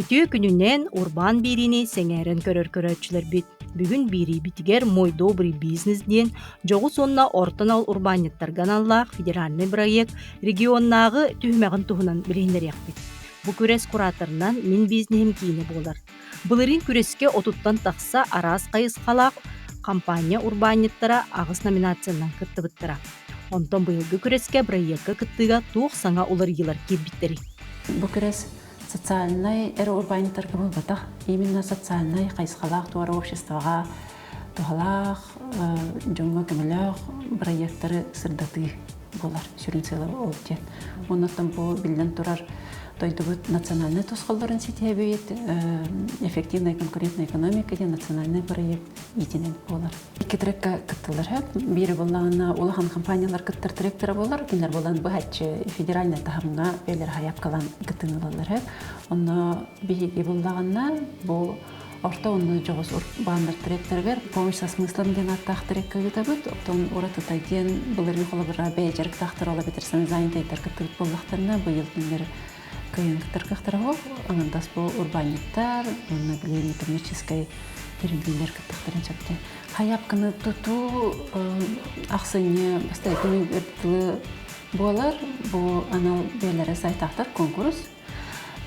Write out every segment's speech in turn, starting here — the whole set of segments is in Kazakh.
Ütüö күнүнен урбан бирини сеңерен көрөр бит. Бүгүн бири битигер мой добрый бизнес диен жогу сонна ортонал урбаниттарган аллаах федеральный проект регионнагы түһмөгөн туһунан билинерекпит. Бу күрес кураторунан мин бизнесим кийини болар. Былырын күреске отуттан тахса арас кайыскалаак компания урбаниттара агыс номинациянан кыттыбыттара. Онтон быйылгы күреске проектка кыттыга туох саңа улар йылар кирбиттери. Бу күрес социальный урбаниттарга болбатах, именно социальный кайыскалаак туары обществога тухалаах, жоңго көмөлөөх проекттары сырдаты болар, сүрүнселер олтен. Оннан бу билден турар тойдубут национальный тосқолларын сетебейт, эффективная конкурентная экономика де национальный проект итинен болар. Ики трекка кыттылар хэп, бири боллағына улахан компаниялар кыттар тректора болар, кинлер болан бахатчы федеральный тахамга бейлер хаяп калан кыттынылалар хэп. Онна биги боллағына бу орта онны жоғыз урбандар тректоргар помощь со смыслом ден аттақ трекка гытабыт, оттон уратыта ден бұлырын қолабыра бәйджерк тақтыр ола бетерсен зайынтайдар кыттыбыт боллақтарына бұйылдыңдер кыйынкытар кыхтарагов, аңандас бу урбаниттар, онна билени коммерческой терминдер кыттыктарын чапты. Хаяпканы туту аксыны бастай күнү өттү болар, бу анал белере сайтактар конкурс.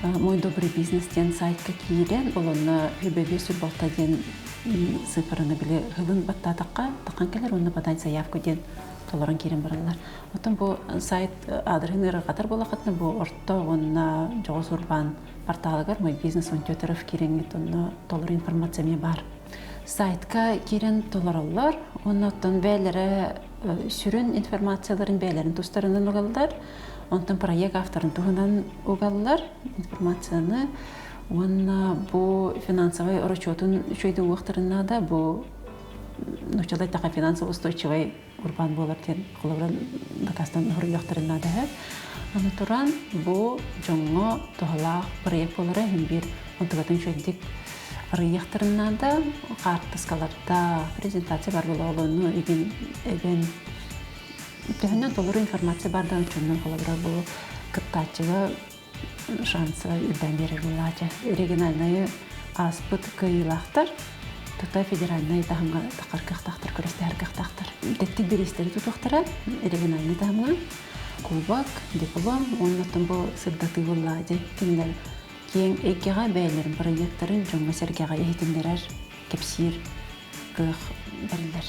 Мой добрый бизнес ден сайтка кийден, олонна ХББ сүрбалта ден цифраны биле хылын баттатакка, такан келер онна бадай заявку ден толоран кирен баралар. Отон бу сайт адресин ыргатар болакатны бу орто онна жогос урбан порталыгар мой бизнес он төтөрөв кирен онна толор информация ме бар. Сайтка кирен толоралар, оннан бәйләре сүрүн информацияларын бәйләрен тустарынан угалдар, онтан проект авторын туһунан угаллар информацияны, онна бу финансовый расчётын шөйдүн вактарына да бу нучалай така финансово устойчивый урбан болар тен колоран дакастан хурьяктарына да хэп. Аны туран бу жоңго тоһалаак проект болары һәм бир онтагатын шөйдик рыяктарына да картаскаларда презентация бар болоолуну иген төһөнөн толору информация бардан үчүнөн колобра бу кыттачыга шансы илден берер булача. Региональный аспыт кыйлактар Тута федеральный тахамга тахар көрөстөр. Тетти биристери тутуктара региональный тахамга кубак, диплом, оннотон бу сырдаты буллади. Киндер кең экега бәйлерин проекттарын жоңго сергега эйтиндерер кепсир кых берлер.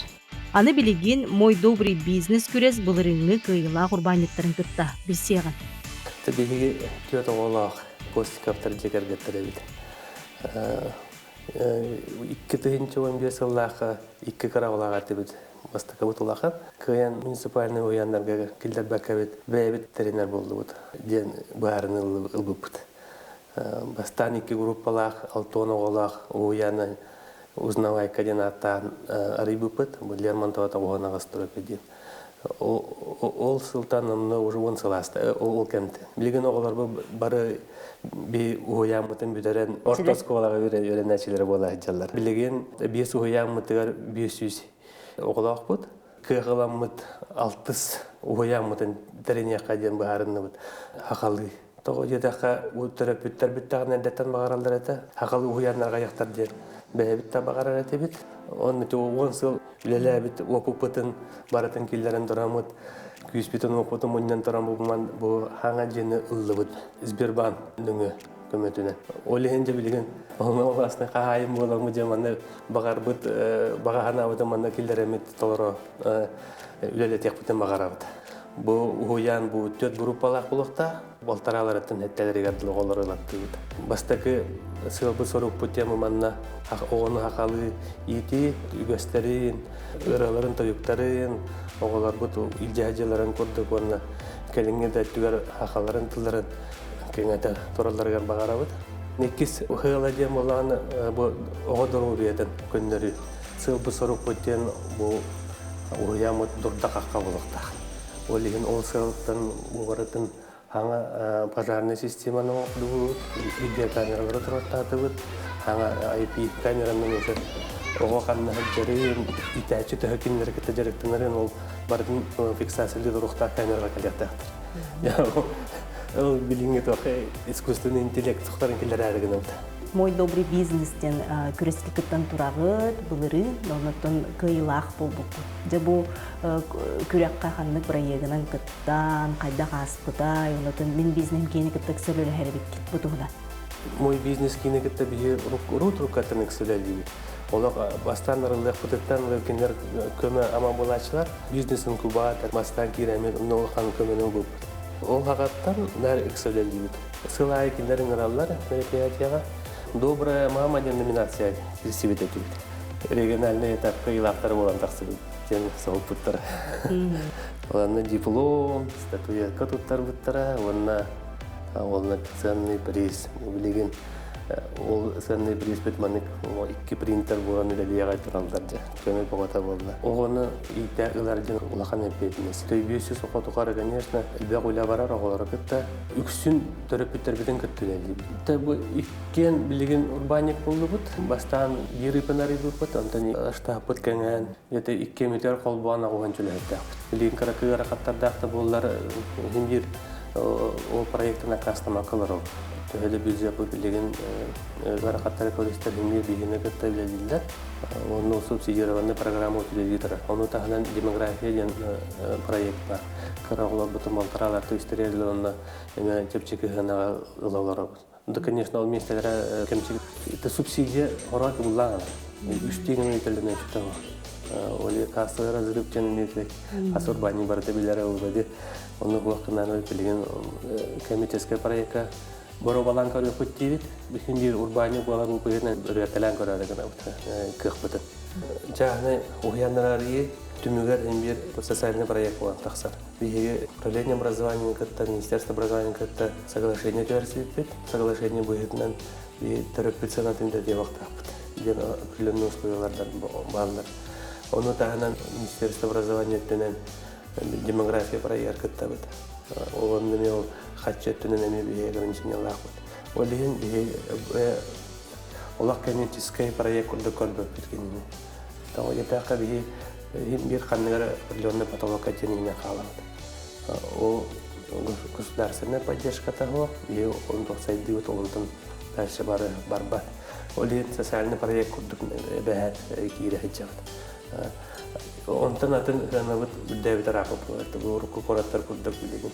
Аны билигин мой добрый бизнес күрес былырыңы кыйла урбаниттарын кытта билсеган. Табиги төтө олак постикаптар жегергеттер бит. 2015 жыллаха 2 каравалага тибит бастыка бутулахан кыян муниципальный уяндарга килдер бакабет бебет тренер болду бут ден барын ылбыпт бастан 2 группалах алтона олах уяны узнавай координаттан арыбыпт бу Лермонтова тагына гастырып ден ол сылтанымны уже он сыласты ол кемте билген оголор бары би уямытын бүдөрен орто школага өрен началары бола жаллар билген бес уямытыр 500 оголак бут кыгыламыт 6 уямытын терене каден баарыны бут хакалы того жедака утырыптар биттаган датан багаралдар эте хакалы уяннарга яктар дер бебитта багарар этебит он сыл лелебит опупытын баратын киллерен дорамыт Күспитон опытым оннан тарам бу хаңа жені ыллыбыт Сбербан дүңі көмөтүнө. Олегенде билген олна басына кайым боламы жаманы багарбыт багана бутаманда килдеремит толоро үлеле текпитен багарабыт. Бу уян бу 4 группалак булыкта болтараларын хеттелерге голор ылатты. Бастакы сылбы сорук путемы манна оғыны хакалы ити үгөстерин ыраларын тоюктарын оголар буту илжажаларын көрдүк онна келиңе да түгөр хакаларын тыларын кеңете тораларга багарабыт. Некис хыла дем болганы бу огодору биетен көндөрү сылбы сорук путен бу уямыт дурда какка булыкта. Олеген ол сылтан бугаратын хаңа пожарный системаны окду видеокамералары тураттатыбыт хаңа IP камеранын өсө ого канна жерин итачы төһөкүннөр кетежеректенерин ол бардын фиксациялы рухта камерага келеттактыр. ол билинге тоқы искусственный интеллект тұқтарын келер әрігін өт. Мой добрый бизнестен күрескел кыттан турагыт, былыры, нонотон кыйлах болбук. Жабу күрәк каханнык проектынан кыттан, кайда хаспыта, нонотон мен бизнесем кені кыттак сөлөлі әрбет кет бұтуғда. Мой бизнес кені кытта бие рут каттанық сөләлі. Олар бастан арылық бұтыттан кендер көмі ама болачылар, бизнесін күбат, бастан керемет, ұннығы қан көмінің болып. Ол хағаттан нәр үксөләлі бұд. Сылай кендерін ұралар, мероприятияға добрая мама деноминация пересивет эту. Региональный этап кыйлақтары болан тақсы бұд. Тен соғып бұттары. Оларны диплом, статуэтка тұттар бұттара, оларна ценный приз. Білеген ол ценный приз бет маник 2 принтер болан үлелияға тұралдар. Көмек боғата болды. Оғаны итә ұлардың ұлақан әпетіміз. Төйбесіз оқытуқары, конечно, әлбәқ ұйла барар оғылары күтті. Үксін төрөппеттер бетін күтті әлі. Бұл иккен білеген урбаник болды бұд. Бастан ері пынары бұд. Антони аштақ бұд кәңән. Еті 2 метр қол бұғана оған жүлі әттәқ бұд. Білеген қарақы рақаттардақты болылар ол проектына кастама қылыр ол. Төхелі бюджет білеген ғарақаттары көрістер химия бейгені күтті біледілдер. Оның субсидированы программа өтіледі. Оны тағынан демография ден проект бар. Қарағылар бұты малтыралар төстерелі оны тепчекі ғанаға ұлаулары бұд. Да, конечно, ол местелері кемчек. Это субсидия орат ұллағын. Үштегін өтілден өтілді. Оле касы разрыв тенін өтілік. Касы урбани барыты білері ұлғады. Оны құлаққынан өтілген комитетская проектка Боро балан көрі көттейбет, бүхін бір урбани болар ұпығынан үргәттелән көрәрігін көх бұтын. Жағыны ұғиянларары түмігер бір социальный проект болан тақсар. Бігеге управление образования күтті, министерство образования күтті соглашение көрсетіп бет. Соглашение бұғытынан түріппет санатында де вақтақ бұд. Ден определенный условиялардан бағылар. Оны тағынан министерство образования түнен демография проект күтті бұд. Оғанды мен қатшет түнен әме бейе ограничениялар бұд. Ол деген олақ коммерческий проект күрді көрбіп біткеніне. Тауы етаққа бейе бір қанығары определенный потолок әтенігіне қаламды. Ол государственная поддержка того, и он тоқсайды өт олынтын дальше бар. Ол деген социальный проект күрдік бәәт кейрі хеджавды. Онтан атын ғанавыт бүддәбет арақып, ұрықы қораттар күрдік білеген.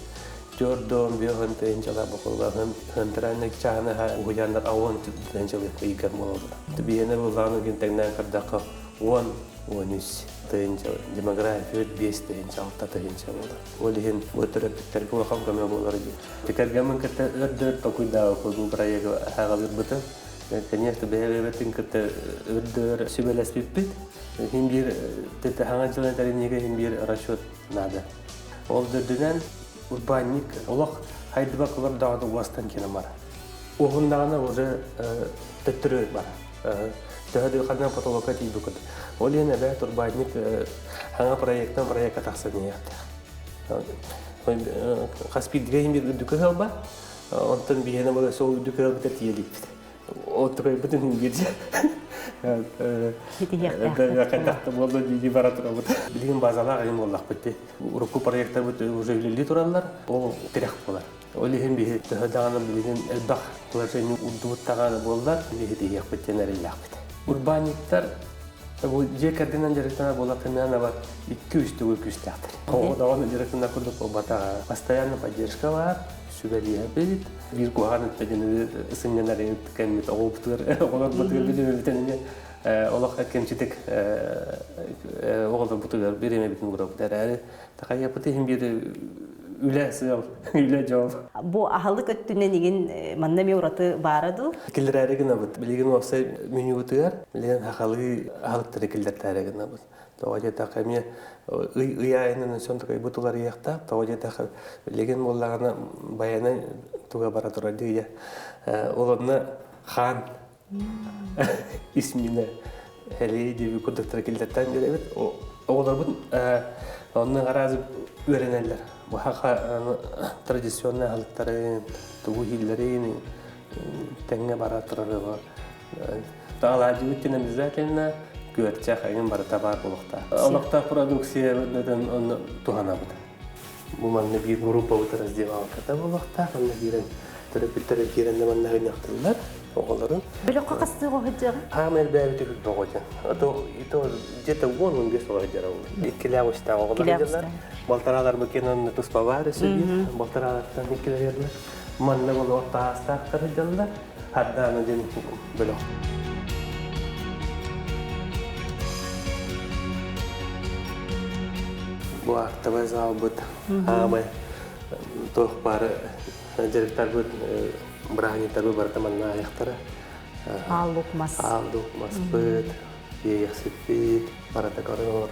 Жордон, бүйіғын тәйінчала бұқылға, ғынтырайнық чағына ұғыяндар ауын тәйінчалы үйгер болады. Бейені бұлғаны кентәңнен қырдақы 10-13 тәйінчалы. Демография 5 тәйінчалы, 6 тәйінчалы болады. Ол деген өтіріптіктер бұлғам көмек болар еді. Текәргемін кітті үрдір тоқыйдағы бұл проекті ағалыр бұты. Конечно, бәйгебеттің кітті үрдір сөбелес беппет. Химбир тетті хаңа жылын тәрінеге химбир расчет нады. Ол дүрдінен урбанник, олақ хайдыба қылар дағады уастан кені бар. Оғындағына уже түттірі бар. Төхеді қадынан потолоқа тейбі күді. Ол ене бәйт урбанник хаңа проекттан проектқа тақсын еяқты. Қаспидіге химбир үдікі қалба, онтан бейені болы сол үдікі қалбыта тиелейді. Оттықай бүтін химбирде. Қайдақты болды дейді бара тұра бұд. Білген базалар ғайым олақ бітті. Ұрыққы проекттар бұд уже үлелі тұралар, ол тірек болар. Ол еген бейі түхідағаны білген әлбақ положение ұдуыттағаны болар, бейі дейек біттен әрелі ақ бітті. Урбаниктар же кардинан жарықтана болақтымяна бар 2-3 өкісті ақтыр. Оғыдағаны жарықтана күрдік ол батаға постоянно поддержка бар. Sübeliye belit bir kuğanın pedini ısınyanların kemit oğuptur oğlan butuyor bilmem bitenine olak kemçitek oğlan butuyor bireme bitin grup derler takaya putihim bir üle cevap. Bu ahalık öttüne negen manna mevratı baradı. Killerere gına bud bilgin olsa menü butuyor bilgin ahalık terekiller tere gına bud. Tawajı takamiye uyayının son takay butular yakta tawajı takay bilgin bollağına bayana tuğa bara turadi ya olanna Han ismine hele diye bir kurduk terekillerden biri evet oğlar bud onun arazı öğrenirler. Bu haka tradisyonel halıkların, tuğu hillerin tenge bara turarı var. Dağlacı bütünümüz zaten görçek ayın barı tabar bulukta. Olukta prodüksiye neden onu tuhana budu. bu manna bir grupa bu razdevалкада булакта, аны бирен терапевтлер киренде манна гынактылар, оголорун. Бөлөк какастыгы хыжыгы. Хамел бәбите бит богоча. Ито где-то вон он без лора жарау. Икелявышта оголорулар. Балтаралар бекенен туспавар сөйди. Балтаралардан икелерлер. Манна боло тастар кырдылар. Хаддан ден бөлөк. Bu artaba zabıt ama toh para direktör bu berani tabu berteman ayaktara Аллук мас. aldo maspet yeksipit para tekoror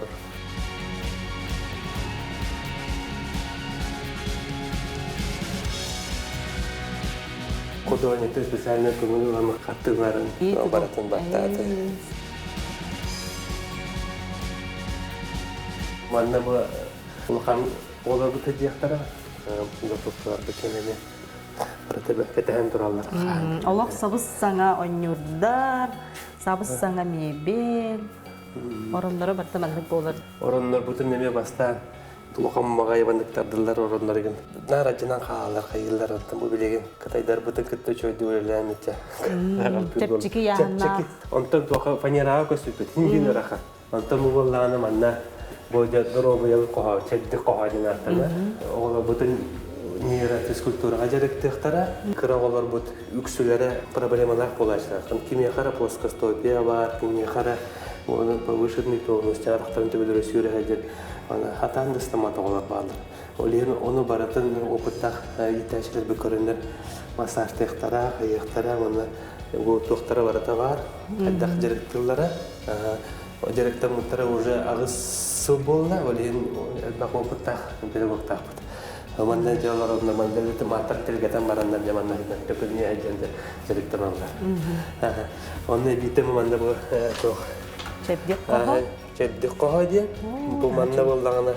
Kodonya itu spesialnya kemudian lama katungaran baratan batata Manna bu ulkan olar bu tecihlara doktor bekemene para ketahan turallar. Олох сабыс саңа оннюрдар, сабыс саңа мебел. Оронлары бартаманлык болар. Oranlar bütün neme basta ulkan ябандыктардылар oranlar ген. Нарачынан калалар кайылдар bu билеген кытайдар бүтүн кытты чойду өлөмөтө. Чепчики яна. Онтон тока фанерага көсүпөт. Хиндин раха. Онтон муулланы манна Boyda dorobayal qoha, çeddi qoha dinartana. Oğlar bütün niyara fizkulturaga gerektiktara. Kıragolar bu üksülere problemalar bolaşlar. Kimye kara плоскостопия var, kimye kara onun повышенный тонус, жарықтарын төбелері сүйрегедер. Хатан да стоматологlar vardır. Onu baratın опыттах итәшілер бекөрендер массаж тектара, аяқтара, оны bu тоқтара барата var. Әддақ директорлары. Директор муттара уже агысы болна, олен бак опыттах, педагогтах бут. Манна жалар онда мандалыты матар телгетен барандар жаманна көпүнү аженде директорлар. Онны битем манда бу тох. Чедди кого ди? Бу манна болдагына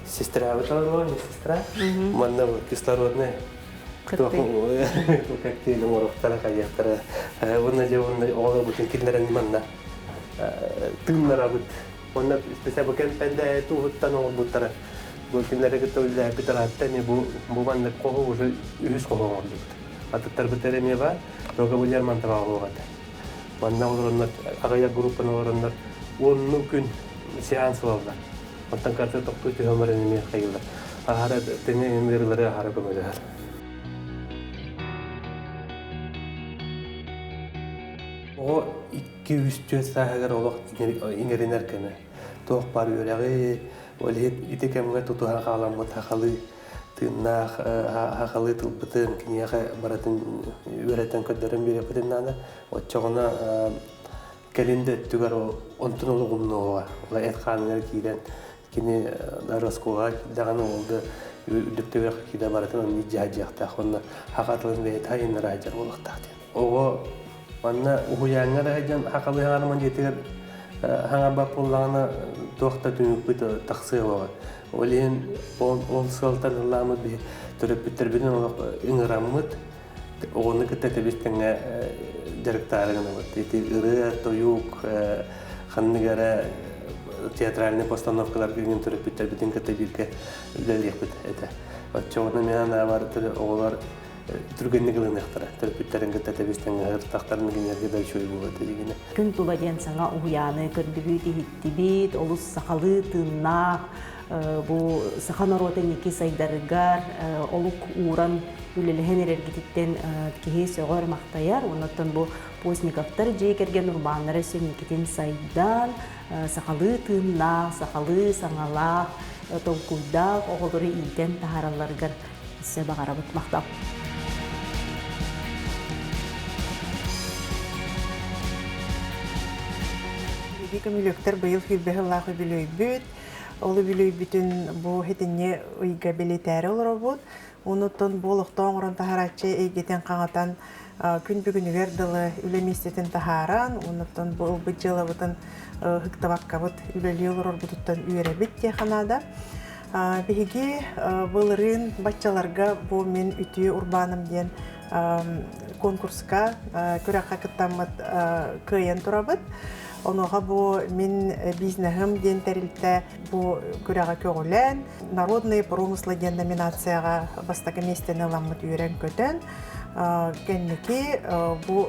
сестра буталар, сестра. Манна кислородный кто коктейль морохтара каяктара. Онна жавонда ола бутун киллерен манна. Тыннара бут. Онна специально кен пенде туһуттан олбуттара. Бу кинлерге көтөлдө битараттан бу манна кого уже үз кого болду. Аттар битереме бар. Рога булар мантага болгат. Манна олорнор агая группаны олорнор 10 күн сеанс болду. Оттан карта токту төмөрүн эме кайылды. Ахара тене эмерлери ахара көмөлөр. O 2-3 саһагар олох ингеринер кеме. Тох бар юрәге, олет итекемгә тутуга калам мутахалы тыннах хакалы тылбытын киняга баратын үрәтен көдөрен бире пытыннаны. Отчогына кәлендә түгәр онтын олугумнова. Ла этканнар кидән кини нароскога даганы олды үдүктәгә кидә баратын ни җаҗакта хонна хакатлын бе тайын раҗар олукта. Ого Манна уянга раҗан хакалы ханымын жетер ханга бапулланы тохта түнүк бит таксыга. Олен он салтан ламы би төрөп битербиден иңрамыт огоны кететебистеңе директорыгына вот эти ыры тоюк ханныгара театральный постановкалар кирген төрөп битербиден кетебирге үлелек бит эте. Отчоны менен бар оголар түргеннигилин яктыра төрөпүттерин кететебистен тактарын генерге да чөй болот дегене. Күн тубаден саңа уяны көрдүбүт иттибит, олус сакалы тынна, бу саханорота неки сайдарыгар, олук уран үлелеген эргититтен кихи сөгөр мактаяр, онотон бу постниковтар жейкерген урбаннары сөнникитин сайдан, сакалы тынна, сакалы саңала, толкуйда оголору ийден тахараларгар се багарабыт мактап. Көмүлөктөр быйыл хүлбэхыллаахы билөйбүт. Олы билөйбүтүн бу хетинне уйга билетери олоробут. Онуттон болохтон орон тахарачы эйгетен каңатан күн бүгүнүгер дылы үлемистетин тахаран. Онуттон бу жылыбытын хыктабаккабыт үлелі олорорбутуттан үйребит теханада. Биһиги былырын баччаларга бу мен үтү урбаным ден конкурска көрөкка кыттаммыт кыйын турабыт. Оноға бу мин бизнесым ден тәрилтә бу күрәгә көгөлән народный промыслы ден номинацияга бастагы местене ламмыт үйрән көтен кенники бу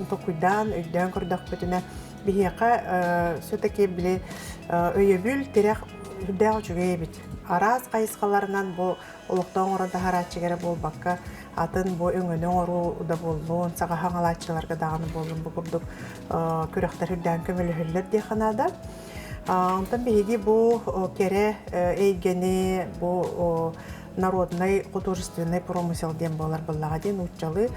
токуйдан өйдән көрдәк бөтенә бихеқа все-таки биле өйөбүл терәк үдәг жүгәйбит. Араз кайыскаларынан бу улуктан орында харачыгәре болбакка атын бу өңөнөң ору да боллун, сага хаңалачыларга даганы боллун бу курдук күрәктәр үдән көмөлөһөлләр диханада. Онтан биһиги бу кере эйгени бу народный художественный промысел ден болар буллага ден учалы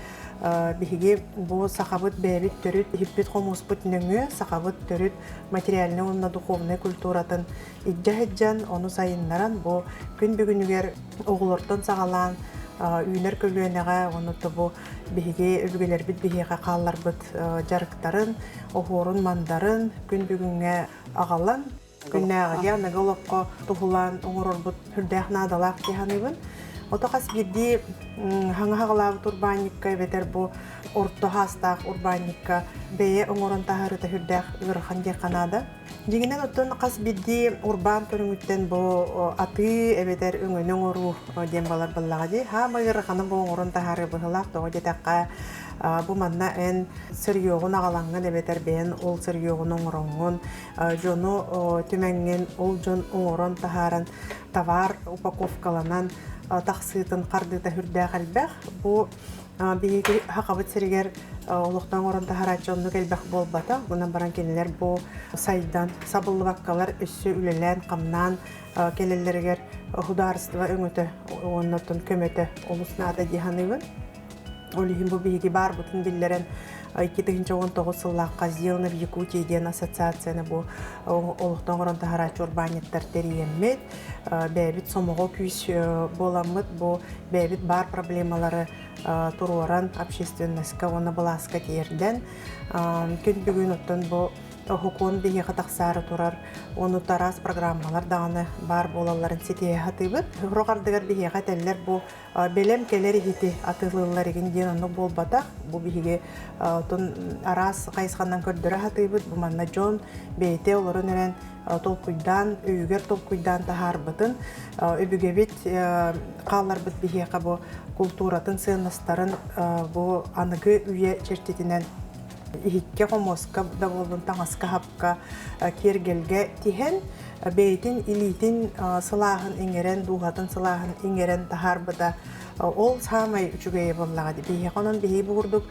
биһиги бу сахабыт бәбит төрүт хиппит хомуспут нөңө сахабыт төрүт материальный онна духовный культуратын иджаһаджан ону сайыннаран бу күн бүгүнүгер оголортон сагалан үйнер көлүөнеге ону тобу биһиги өбүгелер бит биһига каллар бит жарыктарын охорун мандарын күн бүгүнгө агалан күннәгә наголокко тухулан оңорбут хүрдәхнадалак диханыбын. Отакас бидди хаңагалабы урбаникка бетер бу орто хастак урбаникка бее оңорон тахарыта хүрдәх үрхан диханада. Дигенен оттон кас бидди урбан төрүңүттен бу аты эбетер өңөнөң ору дем балар баллага ди. Ха магырханы бу оңорон тахары быһылак тога детакка бу манна эн сырьёгун агаланган эбетер бен ол сырьёгун оңороңун жону түмәңген ол жон оңорон тахаран товар упаковкаланан тахсытын кардыта хүрдә галбах бу биги хакабыт сиргер олуктан орон тахарачонну келбах болбата гунан баран келелер бу сайдан сабыллы баккалар өссө үлелен камнан келелергер хударство өңөтө оннотун көмөтө олуснада диханыбын. Олихим бу биги бар бутун биллерен 2019 сыллакка сделано в Якутии ден ассоциацияны бу олуктан орон тахарачы урбаниттар териеммет бәбит сомого күйс боламыт бу бәбит бар проблемалары туруоран общественностька оны баласка тиерден күн бүгүн оттон бу хукун биги катаксары турар оны тарас программалар даганы бар болаларын сетие хатыбыт рогардыгар биги кателлер бу белем келери хити атылылар еген ден аны болбата бу биги тон арас кайсгандан көрдөрө хатыбыт бу манна жон бейте олорун эрен толкуйдан үйгер толкуйдан тахарбытын өбүгебит каллар бит биги кабу культуратын сыйнастарын бу аныгы үйе чертетинен ихикке хомоска да болун таңаска хапка кергелге тиһен бейтин илитин сылаахын иңерен дугатын сылаахын иңерен тахарбыда ол самай үчүгэй боллага ди бии конон бии буурдук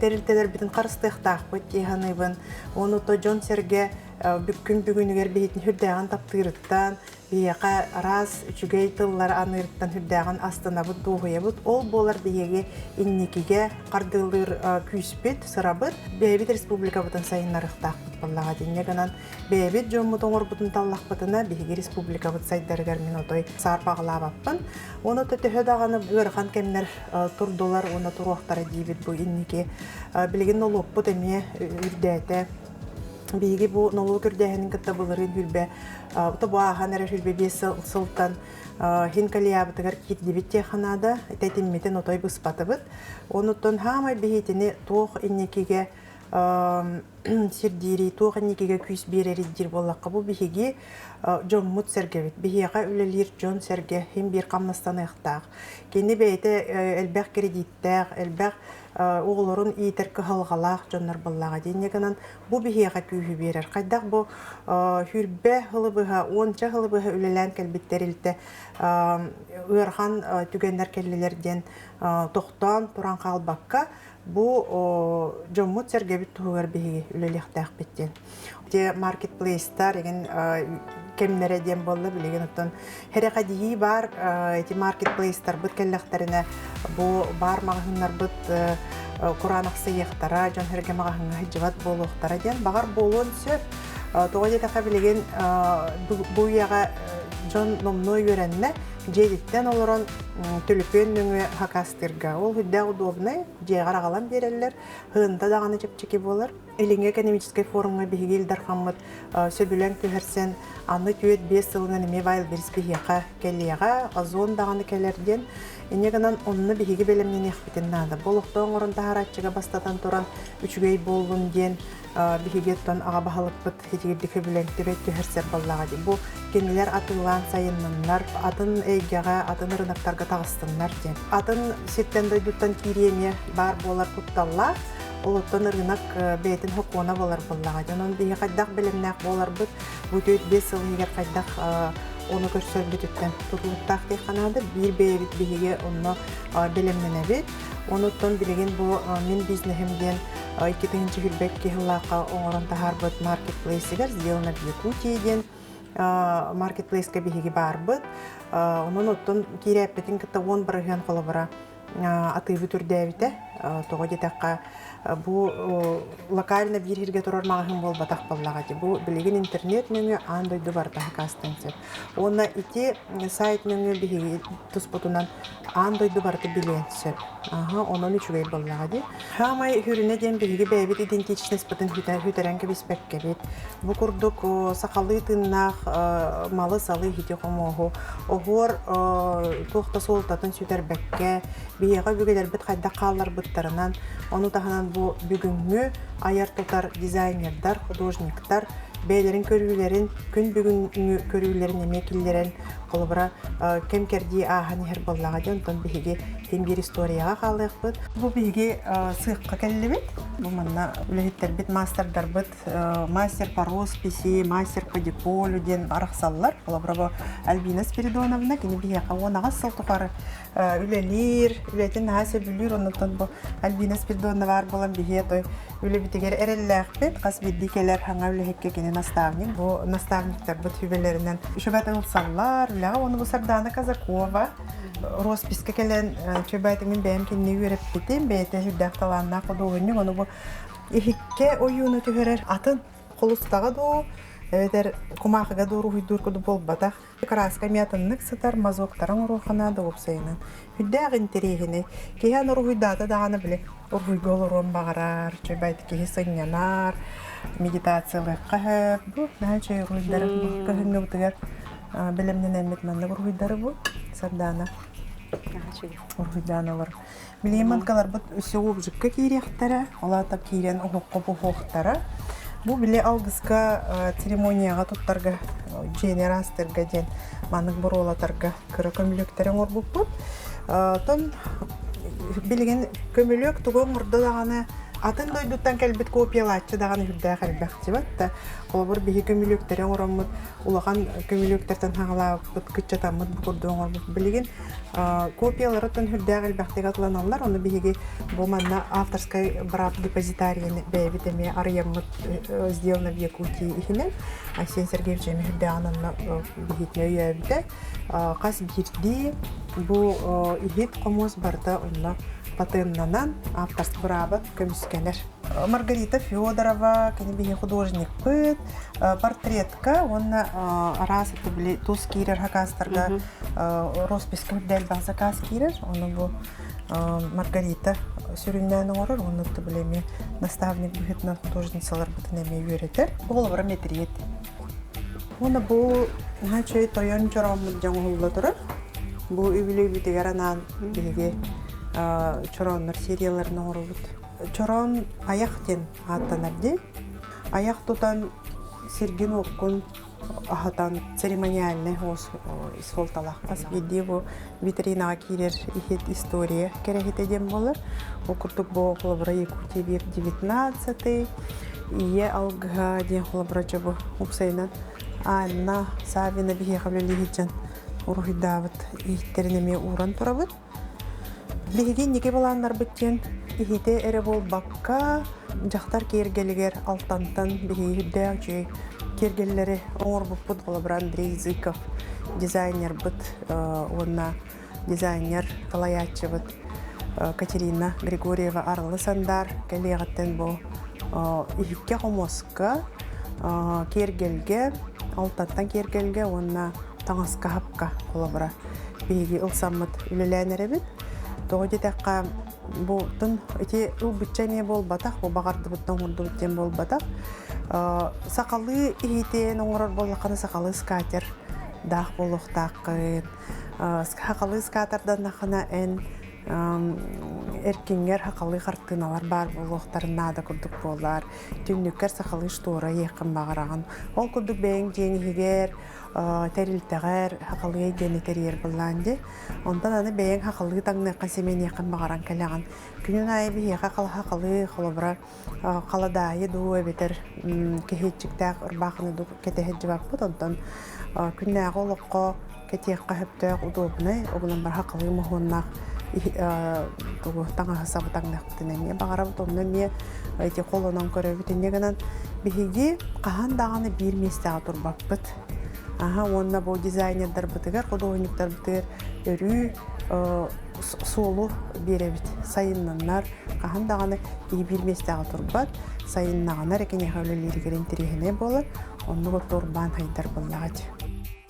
терилтелер битин карыстыктаакпыт тиһаныбын ону то жон серге бүккүн бүгүнүгер бейтин хүрдэган таптырыттан бияка раз үчүгэй тыллар анырыттан хүрдэган астынабыт дугуябыт ол болар биеге инникиге кардылыр күйспит сырабыт бэбит республика бутын сайыннарыктаакпыт боллага диннеганан бэбит жоммут оңорбутун таллакпытына биеге республика бут сайдарыгар мен отой саарпагалаабаппын ону төтөһө даганы ыархан кемнер турдулар оны туруактара диибит бу инники билигин олоппут эмие үрдээте биги бу нолу көрдәһенең китабыларын хүрбә табахан эре хүрбә бес сылтан хин калиябытыгар кит дибитте ханада тәтиммитен отой буспатыбыт онуттан хамай бихитини туох инникиге сирдири туох инникиге күс берери дир боллакка бу бихиги жоммут сергебит бихига үлелир жон серге хим бир камнастан ыктак кени бейте элбек кредиттер элбек оғылырын иетеркі халғалақ жондар боллаға дейінегінен бұ бігеға күйі берер. Қайдақ бұ хүрбе ғылыбыға, онча ғылыбыға үлелән кәлбеттерілді ұйырған түгендер кәлілерден тоқтан тұран қалбаққа бұ жоммут сергебет тұғығыр бігеге үлелектәқ беттен. Маркетплейстар еген кемнере дем болла билеген оттон херега дии бар эти маркетплейстар бут келлехтерине бу бар магазиннар бут куранаксы яхтара жон хереге магазинга хижбат болуктара ден багар болон сөп тога дете билеген бу яга жон номной өренне Жедиттен олорон түлүпөн нүңе хакастырга. Ол хүддә удобный, жегар агалан берелер, хында даганы чепчеки болар. Элинге экономический форумга бигил дархаммат сөбүлән күһәрсен, аны түйет 5 сылына неме вайл берспияка келлега, озон даганы келерден, инегенан онны биги белемнен яхбитен нада. Болохтон орын тахарачыга бастатан туран үчүгей болдун ден бигигеттон ага бахалыппыт хитигирдике бүләнтебет күһәрсер баллага ди. Бу кенелер атылган сайыннаннар, атын эйгага, атын рынактарга тагыстыннар ден. Атын сеттен дойдуттан киреме бар болар кутталла. Олоттон рынок бейтин хокуна болар баллага. Онон биги кайдак белемнәк болар бут. Бу 5 сыл егер кайдак оны көрсөтүттен тутулуктак деханада бир бейбит биге онно белемненебит. Оноттон билеген бу мен бизнесимден 2-нче хүлбек кехлака оңорон тахарбыт маркетплейсигер сделано в Якутии ден маркетплейска биги барбыт. Онон оттон киреппетин кытта 10 барыган колобара атыбы түрдәбите того детакка бу локально бир жерге турар магазин болбатак баллага ди. Бу билеген интернет меню андойду бар тахкастенсе. Онна ити сайт меню биги туспотунан андойду бар те биленсе. Онон үчүгей баллага ди. Хамай хүрүнө ден биги бебит идентичность потен хүтәрәнге биспекке бит. Бу курдук сакалы тыннах малы салы хите комого. Огор тохта солтатын сүтәрбекке бияга бүгелер бит кайда каллар буттарынан. Оны таханан бу бүгүнгү аяр тотар дизайнердар, художниктар бейлерин көрүүлөрүн, күн бүгүнгү көрүүлөрүн эмекиллерин колобра кемкерди ахани хер баллага жонтон биги тем бир историяга калыппыт. Бу биги сыйкка келлебит. Бу манна үлехиттер бит мастердар бит, мастер по росписи, мастер по деполю ден араксаллар. Колобра Альбина Спиридоновна кини биги кавонага сылтукары үлелир, үлетин хасы бүлүр онтон бу Альбина Спиридоновна бар болан биги той үлебитигер эрелләхпет, кас биддикелер хаңа үлехекке кини наставник. Бу наставниктар бит хүбелеринен шөбәтен улсаллар, үлега оны бу Сардана Казакова росписка келен чөбәтеңин бәм кинне үреп битем, бәйте хүддәк таланна кодугынны оны бу ихикке оюны төһөрер атын колустага ду эдер кумахыга ду рухидур коду болбатах краска мятыннык сытар мазоктарың рухана да опсайнын хүддәк интерегине киһан рухидата даганы биле рухиголорон багарар чөбәт ки сынянар медитациялык кахып бу наче рухидар кахынны бутыгар белемнен эмет манны рухидары бу Сардана Ургуданалар. Билеманкалар бут өсөп жыкка кирехтара, олата кирен окопу хохтара. Бу биле алгыска церемонияга туттарга генерастерга ден манык боролатарга кыра көмөлөктөрүң орбуппут. Тон билген көмөлөк тугон мурда даганы атын дойдуттан келбит копиялатчы даганы хүрдә хәлбәхти батта. Колбар биһи көмөлөктөрүң ораммыт, улаган көмөлөктөрдөн хаңалап кытчатаммыт бу курдуң орбуп билген копияларын хүрдә хәлбәхти атланалар, аны биһиге бу манна авторской брак депозитарияны бәйбитеме арыяммыт сделано в Якутии ихинен. Асен Сергеевич хүрдә ананна биһитне үябите. Кас бирди бу ихит комос барда онна патеннанан авторский брабы көмүскенер. Маргарита Федорова, кенебиге художник пыт, портретка, онна раз это были туз кирер хакастарга росписка хүрдәл баг заказ кирер, оны бу Маргарита сүрүннән орыр, оны это были ми наставник бухетнан художницалар бутынеме үйретер. Бұл метриет. Оны бу наче тойон чоромут жаңылы турар. Бу үбүлү битегаранан биге чороннар серияларына орылыт. Чорон аяқтен аттанарды. Аяқ тутан серген оккун ахатан церемониальный хос исфолталах. Асбиди бу витринага кирер ихет история керехет едем болар. Окуртук бу колабора Якутия век 19-й. Ие алга ден колаборача бу упсайнан. Анна Савина биге хавлелихиджан урухидавыт ихтеринеме уран турабыт. Бигеген неге баландар биттен ихите эре болбакка жактар кергелигер алтантан бигейдэ жүй кергеллери оңор буппут колобра Андрей Языков дизайнер бут онна дизайнер талаячы бут Катерина Григорьева арылы сандар келегаттен бу ихикке комоска кергелге алтантан кергелге онна таңаска хапка колобра биги ылсаммыт үлеләнеребит. Тоғы жетәққа бұтын эти ұлбытчане бол батақ, бұл бағарды бұттан ғырды бүттен бол батақ. Сақалы ихитен оңырар болақаны сақалы скатер дақ болуқтақын. Сақалы скатердан нақына ән эркингер хақалы қартыналар бар болуқтарын нада күрдік болар. Түнніккер сақалы штура еқін бағараған. Ол күрдік бәйін жеңігер, тәрілтіғер хақалы егені тәрер боланды. Ондан аны бәйін хақалы таңны қасемен еқін бағаран кәліған. Күнін айы бі хақалы қолыбыра қаладайы дуы бетер кехетчіктәк ұрбақыны ду кетехеджі бап бұд. Ондан күннәғі олыққа кетеққа хөптәк удобны, оғылын бар хақалы мұхуыннақ таңа хасабы таңнақтын бағарабы томны ме эти қолынан көрөбүтін негенен биһиги қахан дағаны бір местеға тұрбап бұд. Онна бұл дизайнердар бұтығар, қодуғынықтар бұтығар өрі солу беребіт. Сайыннанар қахан дағаны бір местеға тұрбат. Сайыннағанар әкене қаулелерігер интерегіне болар. Онны бұл тұрбан хайдар болағады.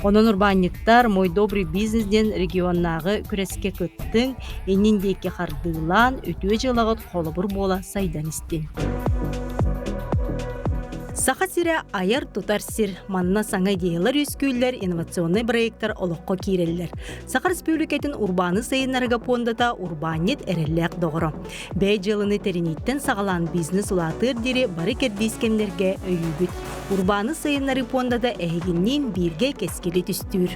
Онон урбанниктар мой добрый бизнесден регионнағы күреске көттің, еніндекі қардылан, өтуе жылағыт қолыбыр бола сайдан істен. Сақа сірі айар тұтар сір, манна саңа дейілер өскөйлер, инновационный проекттар олыққа кейрелер. Сақа республикатын урбаны сайынларға пондата урбанет әрелләк доғыры. Бәй жылыны теренеттен сағалан бизнес ұлатыр дері бары кәрдескемлерге өйібіт. Урбаны сайынлары пондата әйгіннен бірге кескелі түстір.